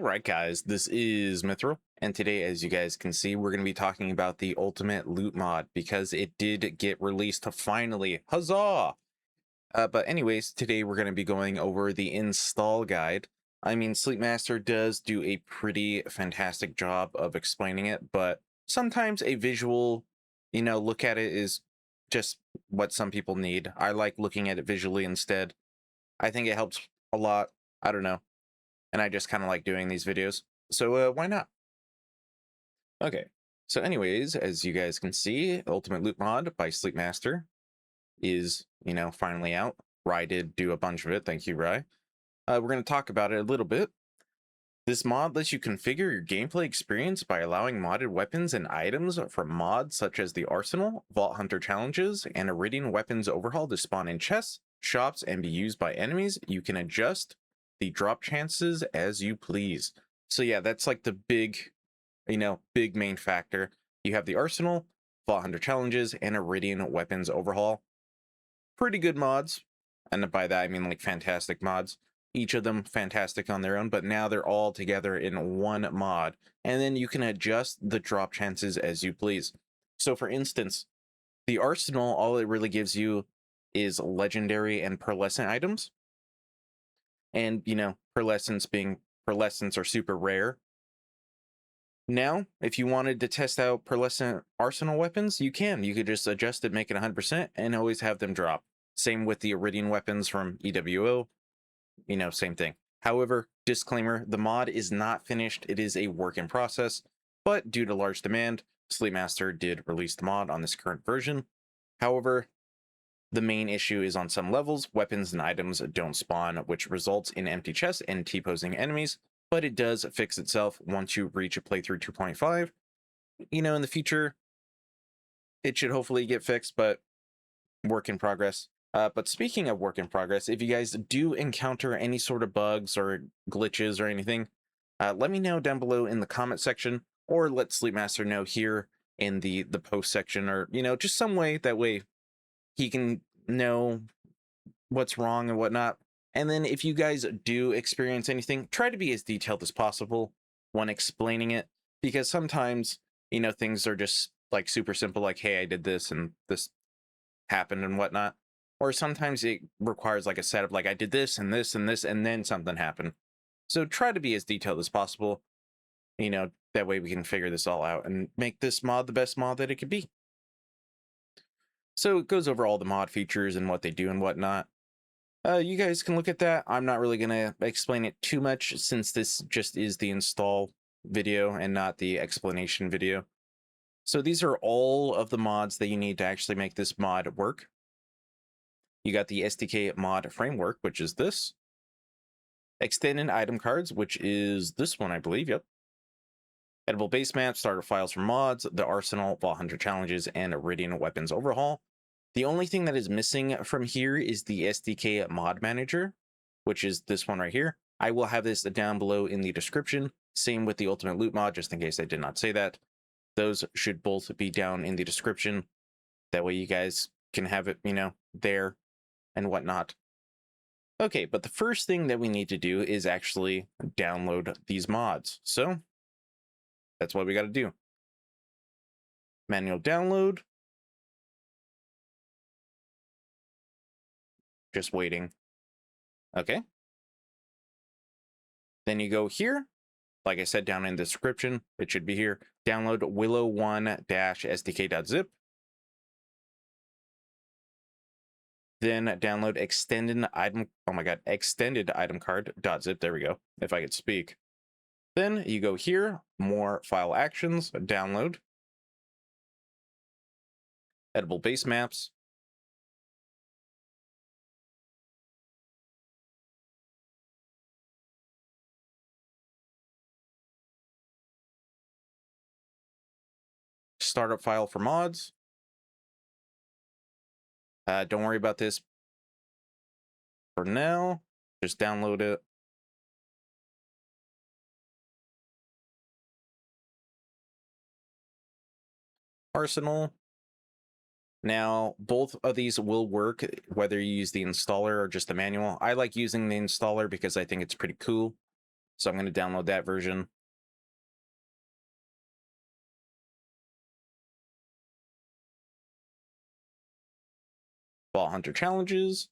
Alright guys, this is Mithril, and today as you guys can see we're going to be talking about the Ultimate Loot Mod because it did get released finally, huzzah! But anyways, today we're going to be going over the install guide. I mean, Sleepmaster does do a pretty fantastic job of explaining it, but sometimes a visual, look at it is just what some people need. I like looking at it visually instead. I think it helps a lot. I don't know. And I just kind of like doing these videos. So why not? Okay. So anyways, as you guys can see, Ultimate Loot Mod by Sleepmaster is, finally out. Rye did do a bunch of it. Thank you, Rye. We're going to talk about it a little bit. This mod lets you configure your gameplay experience by allowing modded weapons and items from mods such as the Arsenal, Vault Hunter Challenges, and Iridian Weapons Overhaul to spawn in chests, shops, and be used by enemies. You can adjust the drop chances as you please. So yeah, that's like the big, big main factor. You have the Arsenal, Vault Hunter Challenges, and Iridian Weapons Overhaul. Pretty good mods, and by that I mean like fantastic mods. Each of them fantastic on their own, but now they're all together in one mod, and then you can adjust the drop chances as you please. So for instance, the Arsenal, all it really gives you is legendary and pearlescent items. And, pearlescents are super rare. Now, if you wanted to test out pearlescent arsenal weapons, you can. You could just adjust it, make it 100%, and always have them drop. Same with the Iridian weapons from EWO. Same thing. However, disclaimer, the mod is not finished. It is a work in process, but due to large demand, Sleepmaster did release the mod on this current version. However, the main issue is on some levels, weapons and items don't spawn, which results in empty chests and T-posing enemies, but it does fix itself once you reach a playthrough 2.5. In the future, it should hopefully get fixed, but work in progress. But speaking of work in progress, if you guys do encounter any sort of bugs or glitches or anything, let me know down below in the comment section, or let Sleepmaster know here in the post section, or, just some way, that way he can know what's wrong and whatnot. And then if you guys do experience anything, try to be as detailed as possible when explaining it, because sometimes, things are just like super simple, like, hey, I did this and this happened and whatnot. Or sometimes it requires like a setup, like I did this and this and this, and then something happened. So try to be as detailed as possible. That way we can figure this all out and make this mod the best mod that it could be. So it goes over all the mod features and what they do and whatnot. You guys can look at that. I'm not really going to explain it too much since this just is the install video and not the explanation video. So these are all of the mods that you need to actually make this mod work. You got the SDK Mod Framework, which is this. Extended item cards, which is this one, I believe. Yep. Editable base maps, starter files for mods, the Arsenal, Vault Hunter Challenges, and Iridian Weapons Overhaul. The only thing that is missing from here is the SDK Mod Manager, which is this one right here. I will have this down below in the description. Same with the Ultimate Loot Mod, just in case I did not say that. Those should both be down in the description. That way you guys can have it, there and whatnot. Okay, but the first thing that we need to do is actually download these mods. So that's what we got to do. Manual download. Just waiting. Okay. Then you go here. Like I said, down in the description, it should be here. Download willow1-sdk.zip. Then download extended item. Oh my god, extended item card.zip. There we go. If I could speak. Then you go here, more file actions, download. Editable base maps. Startup file for mods. Don't worry about this for now. Just download it. Arsenal. Now, both of these will work whether you use the installer or just the manual. I like using the installer because I think it's pretty cool. So I'm going to download that version. Ball Hunter Challenges.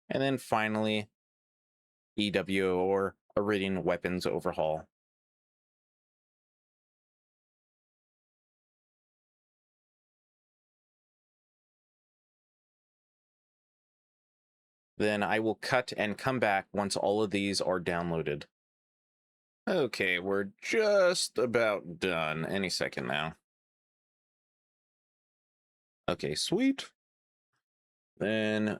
And then finally, EW or Iridian Weapons Overhaul. Then I will cut and come back once all of these are downloaded. Okay, we're just about done. Any second now. Okay, sweet. Then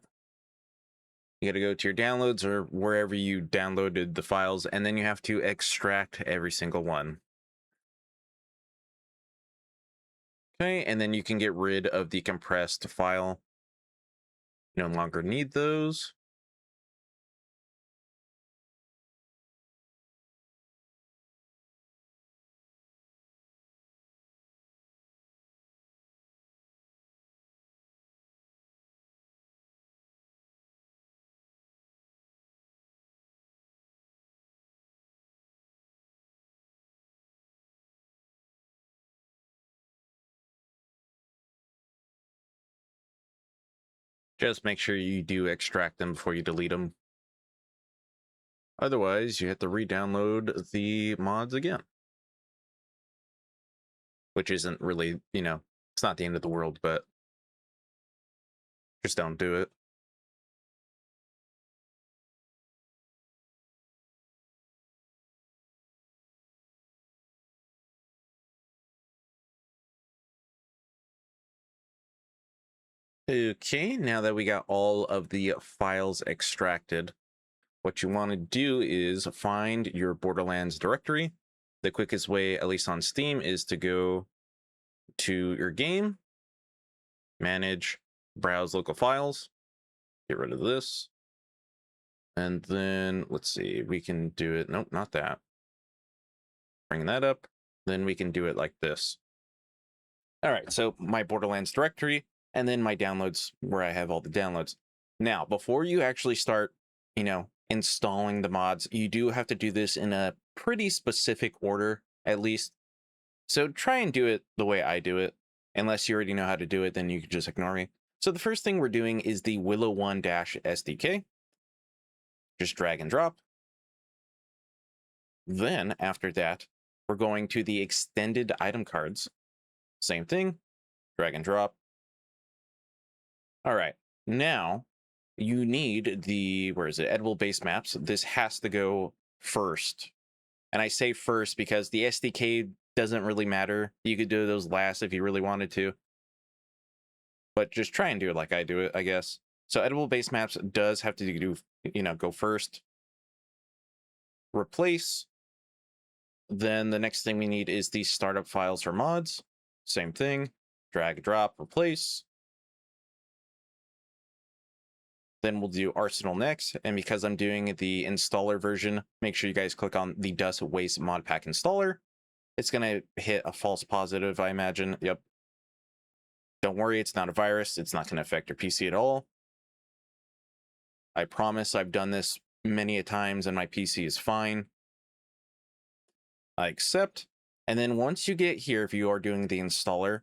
you got to go to your downloads or wherever you downloaded the files, and then you have to extract every single one. Okay, and then you can get rid of the compressed file. No longer need those. Just make sure you do extract them before you delete them. Otherwise, you have to re-download the mods again. Which isn't really, it's not the end of the world, but just don't do it. Okay, now that we got all of the files extracted, what you want to do is find your Borderlands directory. The quickest way, at least on Steam, is to go to your game, manage, browse local files, get rid of this. And then, let's see, we can do it. Nope, not that. Bring that up. Then we can do it like this. All right, so my Borderlands directory, and then my downloads where I have all the downloads. Now, before you actually start, installing the mods, you do have to do this in a pretty specific order, at least. So try and do it the way I do it. Unless you already know how to do it, then you can just ignore me. So the first thing we're doing is the Willow SDK. Just drag and drop. Then after that, we're going to the extended item cards. Same thing, drag and drop. All right, now you need the, where is it, editable base maps. This has to go first. And I say first because the SDK doesn't really matter. You could do those last if you really wanted to. But just try and do it like I do it, I guess. So editable base maps does have to do, go first. Replace. Then the next thing we need is the startup files for mods. Same thing. Drag, drop, replace. Then we'll do Arsenal next. And because I'm doing the installer version, make sure you guys click on the Dust Waste Mod Pack installer. It's going to hit a false positive, I imagine. Yep. Don't worry, it's not a virus. It's not going to affect your PC at all. I promise I've done this many a times and my PC is fine. I accept. And then once you get here, if you are doing the installer,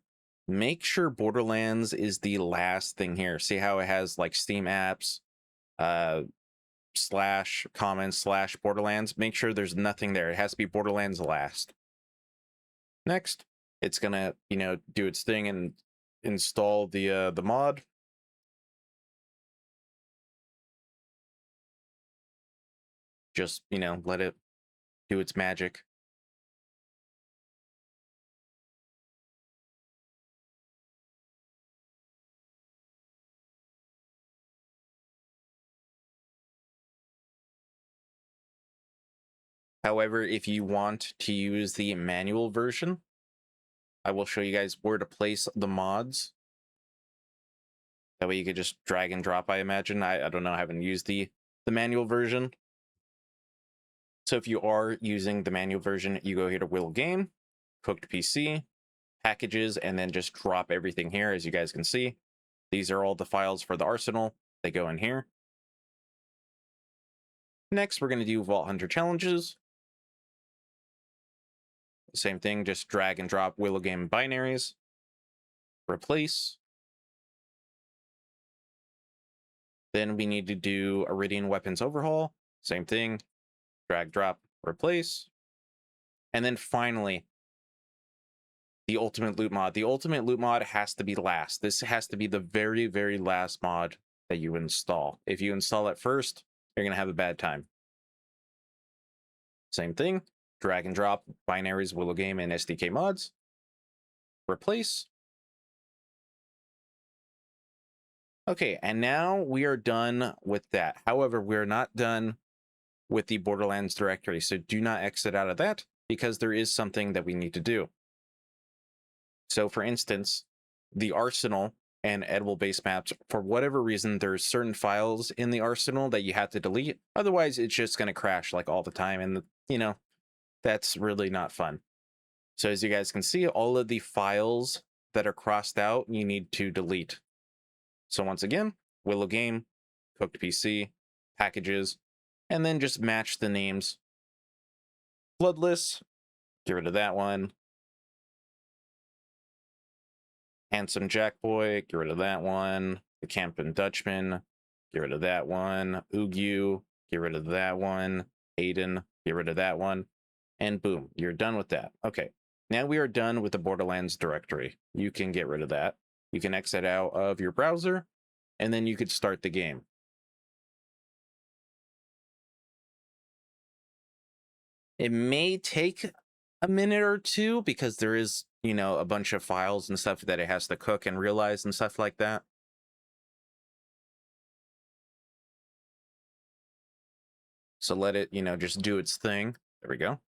make sure Borderlands is the last thing here. See how it has like Steam apps, slash comments, slash Borderlands. Make sure there's nothing there. It has to be Borderlands last. Next, it's gonna, do its thing and install the mod. Just, let it do its magic. However, if you want to use the manual version, I will show you guys where to place the mods. That way you could just drag and drop, I imagine. I don't know, I haven't used the manual version. So if you are using the manual version, you go here to Will Game. cooked PC, packages, and then just drop everything here. As you guys can see, these are all the files for the arsenal. They go in here. Next, we're going to do Vault Hunter challenges. Same thing, just drag and drop Willow Game binaries. Replace. Then we need to do Iridian Weapons Overhaul. Same thing, drag, drop, replace. And then finally, the Ultimate Loot Mod. The Ultimate Loot Mod has to be last. This has to be the very, very last mod that you install. If you install it first, you're going to have a bad time. Same thing, drag and drop binaries, Willow Game, and SDK mods. Replace. Okay, and now we are done with that. However, we're not done with the Borderlands directory, so do not exit out of that because there is something that we need to do. So for instance, the arsenal and edible base maps, for whatever reason, there's certain files in the arsenal that you have to delete. Otherwise, it's just going to crash like all the time. And, you know, that's really not fun. So as you guys can see, all of the files that are crossed out, you need to delete. So once again, Willow Game, cooked PC, packages, and then just match the names. Bloodless, get rid of that one. Handsome Jackboy, get rid of that one. The Campin' Dutchman, get rid of that one. Ugu, get rid of that one. Aiden, get rid of that one. And boom, you're done with that. Okay, now we are done with the Borderlands directory. You can get rid of that. You can exit out of your browser, and then you could start the game. It may take a minute or two because there is, you know, a bunch of files and stuff that it has to cook and realize and stuff like that. So let it, you know, just do its thing. There we go.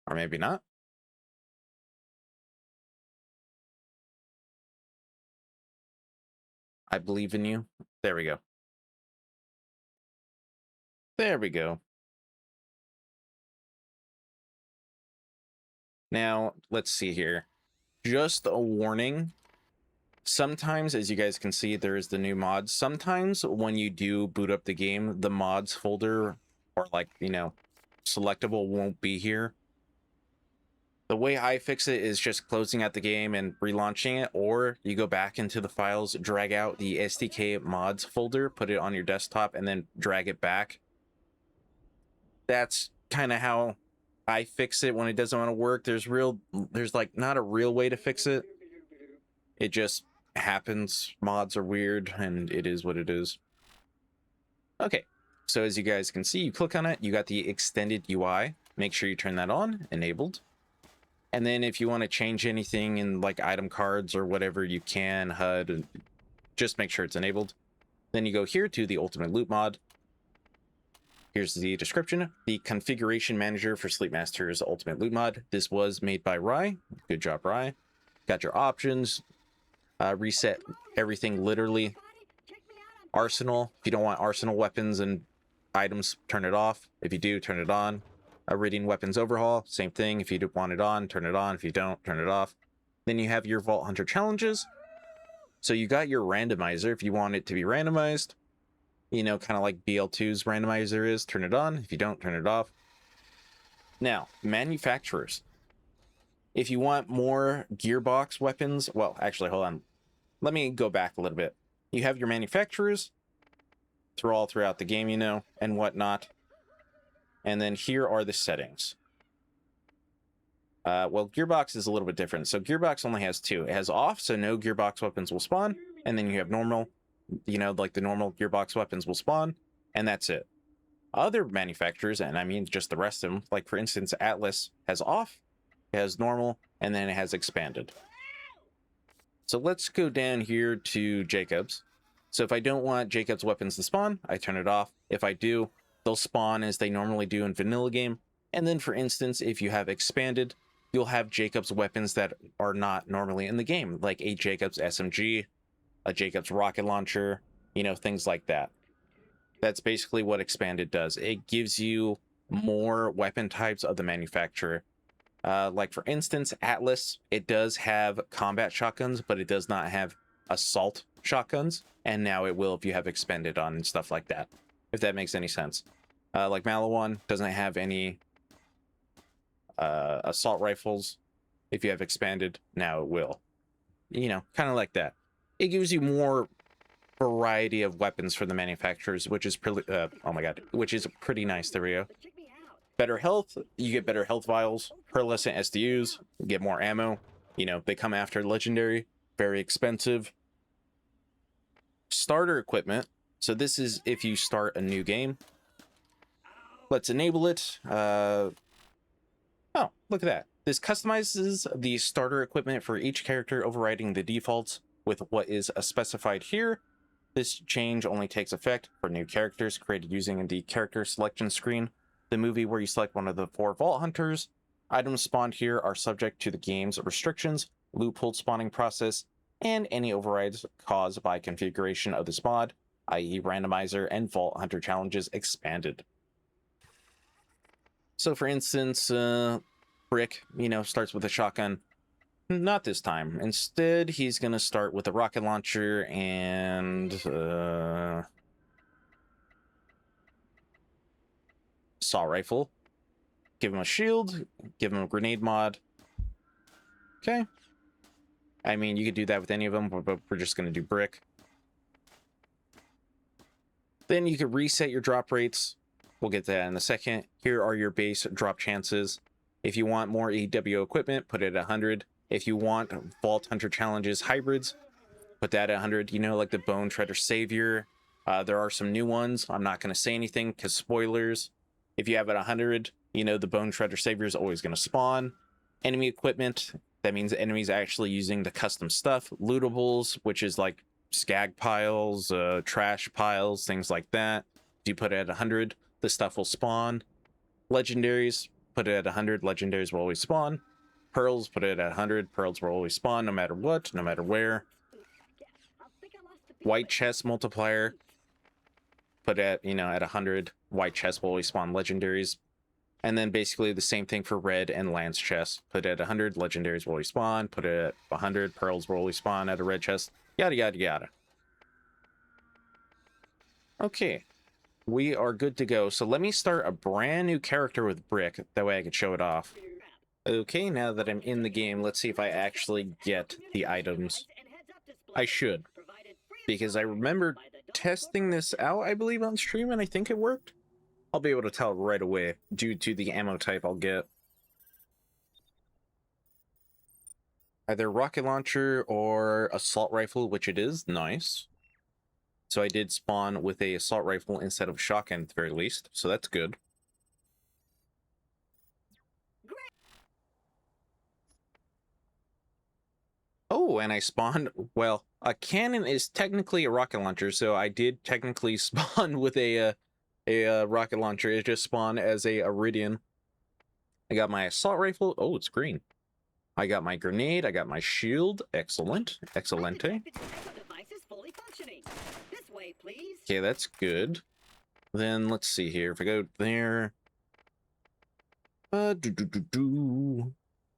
Or maybe not. I believe in you. There we go. There we go. Now, let's see here. Just a warning. Sometimes, as you guys can see, there is the new mods. Sometimes when you do boot up the game, the mods folder or like, you know, selectable won't be here. The way I fix it is just closing out the game and relaunching it, or you go back into the files, drag out the SDK mods folder, put it on your desktop, and then drag it back. That's kind of how I fix it when it doesn't want to work. There's like not a real way to fix it. It just happens. Mods are weird, and it is what it is. Okay, so as you guys can see, you click on it, you got the extended UI. Make sure you turn that on, enabled. And then if you want to change anything in like item cards or whatever, you can, HUD, and just make sure it's enabled. Then you go here to the Ultimate Loot Mod. Here's the description. The configuration manager for Sleepmaster's Ultimate Loot Mod. This was made by Rye. Good job, Rye. Got your options. Reset everything literally. Arsenal. If you don't want arsenal weapons and items, turn it off. If you do, turn it on. Iridian Weapons Overhaul, same thing. If you want it on, turn it on. If you don't, turn it off. Then you have your Vault Hunter challenges. So you got your randomizer. If you want it to be randomized, you know, kind of like BL2's randomizer is, turn it on. If you don't, turn it off. Now, manufacturers. If you want more gearbox weapons, well, actually, hold on. Let me go back a little bit. You have your manufacturers throughout the game, you know, and whatnot. And then here are the settings. Well, Gearbox is a little bit different. So Gearbox only has two. It has off, so no Gearbox weapons will spawn. And then you have normal, you know, like the normal Gearbox weapons will spawn. And that's it. Other manufacturers, and I mean just the rest of them, like for instance, Atlas has off, it has normal, and then it has expanded. So let's go down here to Jacob's. So if I don't want Jacob's weapons to spawn, I turn it off. If I do, they'll spawn as they normally do in vanilla game. And then for instance, if you have expanded, you'll have Jacob's weapons that are not normally in the game, like a Jacob's SMG, a Jacob's rocket launcher, you know, things like that. That's basically what expanded does. It gives you more weapon types of the manufacturer. Like for instance, Atlas, it does have combat shotguns, but it does not have assault shotguns, and now it will if you have expended on and stuff like that, if that makes any sense. Like Malawan doesn't have any assault rifles. If you have expanded, now it will. You know, kind of like that. It gives you more variety of weapons for the manufacturers, which is pretty oh my god, which is pretty nice. There we go. Better health, you get better health vials, pearlescent SDUs, get more ammo. You know, they come after legendary, very expensive. Starter equipment, so this is if you start a new game. Let's enable it. Oh, look at that. This customizes the starter equipment for each character, overriding the defaults with what is specified here. This change only takes effect for new characters created using the character selection screen. The movie where you select one of the 4 Vault Hunters. Items spawned here are subject to the game's restrictions, loophole spawning process, and any overrides caused by configuration of this mod, i.e. randomizer and Vault Hunter challenges expanded. So for instance, Brick, you know, starts with a shotgun. Not this time. Instead, he's going to start with a rocket launcher and assault rifle. Give him a shield, give him a grenade mod. Okay. I mean, you could do that with any of them, but we're just going to do Brick. Then you could reset your drop rates. We'll get to that in a second. Here are your base drop chances. If you want more EW equipment, put it at 100. If you want Vault Hunter challenges hybrids, put that at 100. You know, like the Bone Treader Savior. There are some new ones. I'm not going to say anything because spoilers. If you have it at 100, you know the Bone Treader Savior is always going to spawn. Enemy equipment, that means enemies actually using the custom stuff. Lootables, which is like skag piles, trash piles, things like that. If you put it at 100, the stuff will spawn. Legendaries, put it at 100, legendaries will always spawn. Pearls, put it at 100, pearls will always spawn no matter what, no matter where. White chest multiplier, put at, you know, at 100, white chest will always spawn legendaries. And then basically the same thing for red and lance chests. Put it at 100, legendaries will always spawn. Put it at 100, pearls will always spawn at a red chest. Yada, yada, yada. Okay, we are good to go. So let me start a brand new character with Brick. That way I can show it off. Okay, now that I'm in the game, let's see if I actually get the items. I should, because I remember testing this out, I believe, on stream, and I think it worked. I'll be able to tell right away due to the ammo type I'll get. Either rocket launcher or assault rifle, which it is. Nice. So I did spawn with a assault rifle instead of shotgun at the very least, so that's good. Oh, and I spawned, well, a cannon is technically a rocket launcher, so I did technically spawn with a rocket launcher. It just spawned as a Iridian. I got my assault rifle. Oh, it's green. I got my grenade. I got my shield. Excellent. Excelente. Okay, that's good. Then let's see here. If I go there.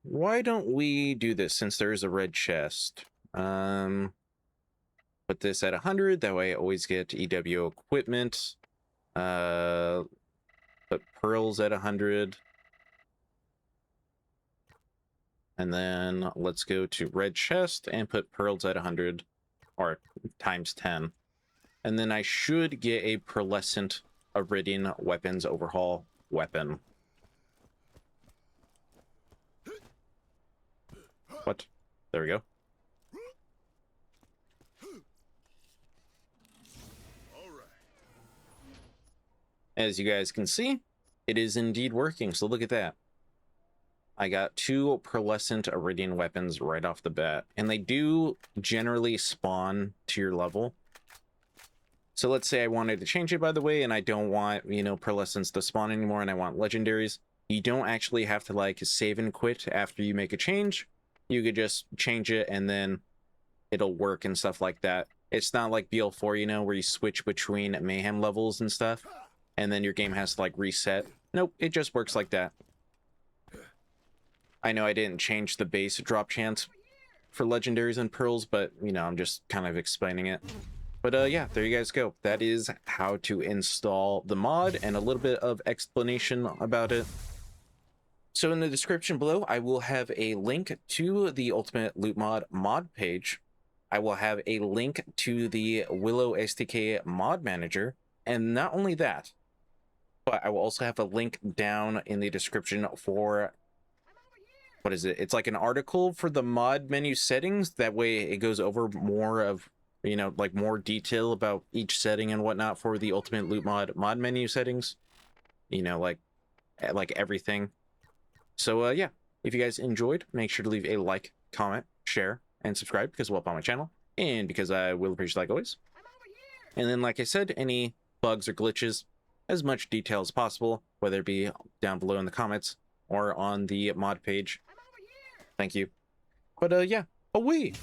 Why don't we do this since there is a red chest? Put this at 100. That way I always get EW equipment. Put pearls at 100. And then let's go to red chest and put pearls at 100 or times 10. And then I should get a pearlescent Iridian weapons overhaul weapon. What? There we go. As you guys can see, it is indeed working. So look at that. I got 2 pearlescent Iridian weapons right off the bat. And they do generally spawn to your level. So let's say I wanted to change it, by the way, and I don't want, you know, pearlescents to spawn anymore, and I want legendaries. You don't actually have to, like, save and quit after you make a change. You could just change it, and then it'll work and stuff like that. It's not like BL4, you know, where you switch between mayhem levels and stuff, and then your game has to like reset. Nope, it just works like that. I know I didn't change the base drop chance for legendaries and pearls, but you know, I'm just kind of explaining it. But yeah, there you guys go. That is how to install the mod and a little bit of explanation about it. So in the description below, I will have a link to the Ultimate Loot mod page. I will have a link to the Willow SDK Mod Manager. And not only that, but I will also have a link down in the description for, what is it? It's like an article for the mod menu settings. That way it goes over more of, you know, like more detail about each setting and whatnot for the Ultimate Loot mod menu settings. You know, like everything. So yeah, if you guys enjoyed, make sure to leave a like, comment, share, and subscribe because it will help on my channel, and because I will appreciate, like always. And then, like I said, any bugs or glitches, as much detail as possible, whether it be down below in the comments or on the mod page. Thank you. But yeah, away!